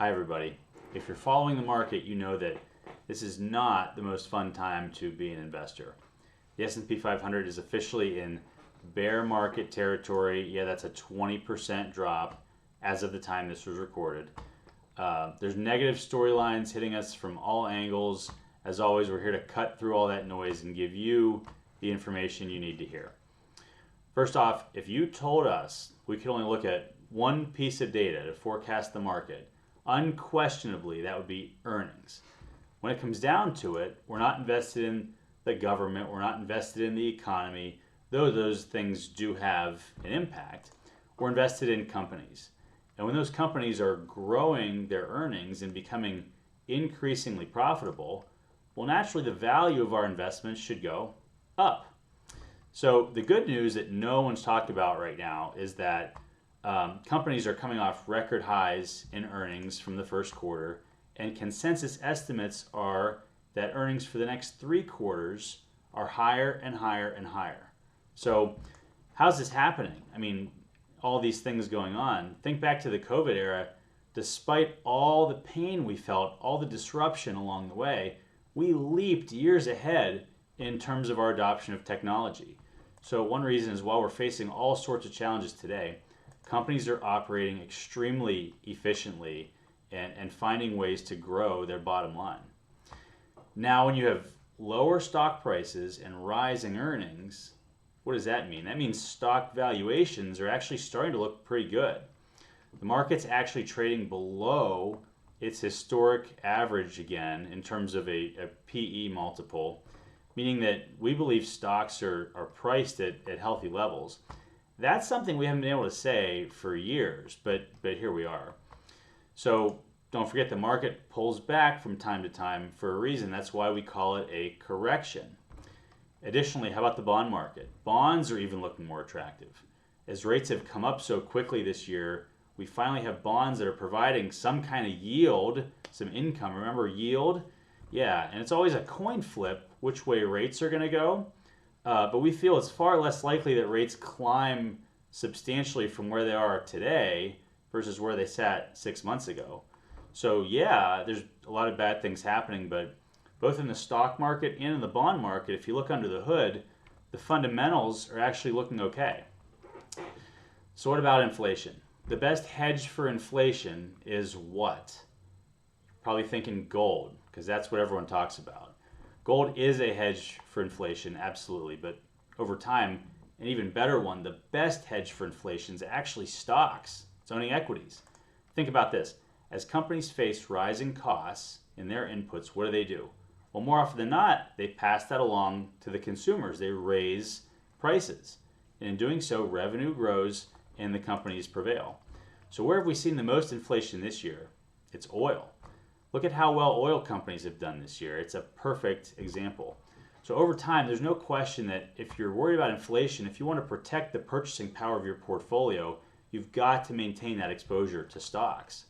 Hi everybody. If you're following the market, you know that this is not the most fun time to be an investor. The S&P 500 is officially in bear market territory. Yeah, that's a 20% drop as of the time this was recorded. There's negative storylines hitting us from all angles. As always, we're here to cut through all that noise and give you the information you need to hear. First off, if you told us we could only look at one piece of data to forecast the market, unquestionably that would be earnings. When it comes down to it, we're not invested in the government, we're not invested in the economy, though those things do have an impact. We're invested in companies. And when those companies are growing their earnings and becoming increasingly profitable, well, naturally the value of our investments should go up. So the good news that no one's talked about right now is that companies are coming off record highs in earnings from the first quarter, and consensus estimates are that earnings for the next 3 quarters are higher and higher and higher. So how's this happening? I mean, all these things going on. Think back to the COVID era. Despite all the pain we felt, all the disruption along the way, we leaped years ahead in terms of our adoption of technology. So one reason is while we're facing all sorts of challenges today, companies are operating extremely efficiently and finding ways to grow their bottom line. Now, when you have lower stock prices and rising earnings, what does that mean? That means stock valuations are actually starting to look pretty good. The market's actually trading below its historic average again in terms of a PE multiple, meaning that we believe stocks are priced at healthy levels. That's something we haven't been able to say for years, but here we are. So don't forget the market pulls back from time to time for a reason. That's why we call it a correction. Additionally, how about the bond market? Bonds are even looking more attractive. As rates have come up so quickly this year, we finally have bonds that are providing some kind of yield, some income. Remember yield? Yeah, and it's always a coin flip which way rates are going to go. But we feel it's far less likely that rates climb substantially from where they are today versus where they sat 6 months ago. So yeah, there's a lot of bad things happening, but both in the stock market and in the bond market, if you look under the hood, the fundamentals are actually looking okay. So what about inflation? The best hedge for inflation is what? You're probably thinking gold, because that's what everyone talks about. Gold is a hedge for inflation, absolutely, but over time, an even better one, the best hedge for inflation is actually stocks. It's owning equities. Think about this. As companies face rising costs in their inputs, what do? Well, more often than not, they pass that along to the consumers. They raise prices. And in doing so, revenue grows and the companies prevail. So where have we seen the most inflation this year? It's oil. Look at how well oil companies have done this year. It's a perfect example. So over time, there's no question that if you're worried about inflation, if you want to protect the purchasing power of your portfolio, you've got to maintain that exposure to stocks.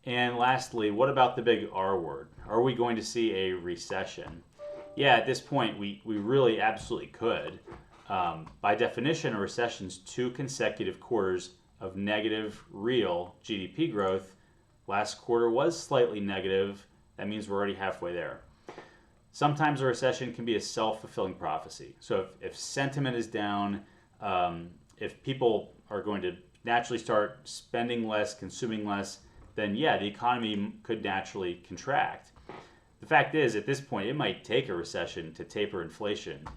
And lastly, what about the big R word? Are we going to see a recession? Yeah, at this point, we really absolutely could. By definition, a recession is 2 consecutive quarters of negative real GDP growth. Last quarter was slightly negative. That means we're already halfway there. Sometimes a recession can be a self-fulfilling prophecy. So if sentiment is down, if people are going to naturally start spending less, consuming less, then yeah, the economy could naturally contract. The fact is, at this point, it might take a recession to taper inflation.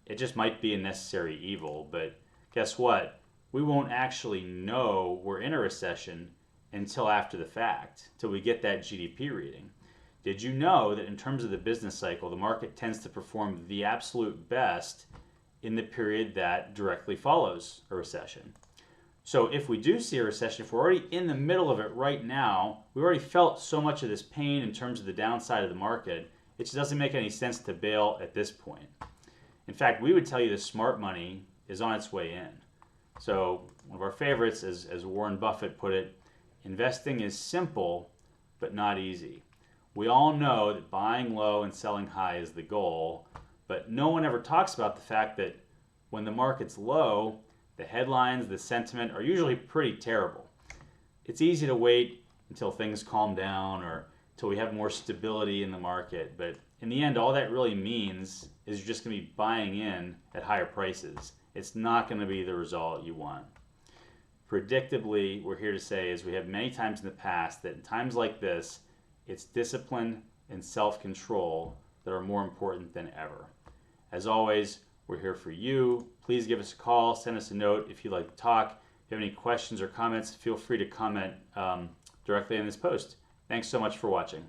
It just might be a necessary evil, but guess what? We won't actually know we're in a recession until after the fact, till we get that GDP reading. Did you know that in terms of the business cycle, the market tends to perform the absolute best in the period that directly follows a recession? So if we do see a recession, if we're already in the middle of it right now, we've already felt so much of this pain in terms of the downside of the market, it just doesn't make any sense to bail at this point. In fact, we would tell you the smart money is on its way in. So one of our favorites, as Warren Buffett put it, investing is simple, but not easy. We all know that buying low and selling high is the goal, but no one ever talks about the fact that when the market's low, the headlines, the sentiment are usually pretty terrible. It's easy to wait until things calm down or until we have more stability in the market. But in the end, all that really means is you're just going to be buying in at higher prices. It's not going to be the result you want. Predictably, we're here to say, as we have many times in the past, that in times like this, it's discipline and self-control that are more important than ever. As always, we're here for you. Please give us a call, send us a note if you'd like to talk. If you have any questions or comments, feel free to comment directly in this post. Thanks so much for watching.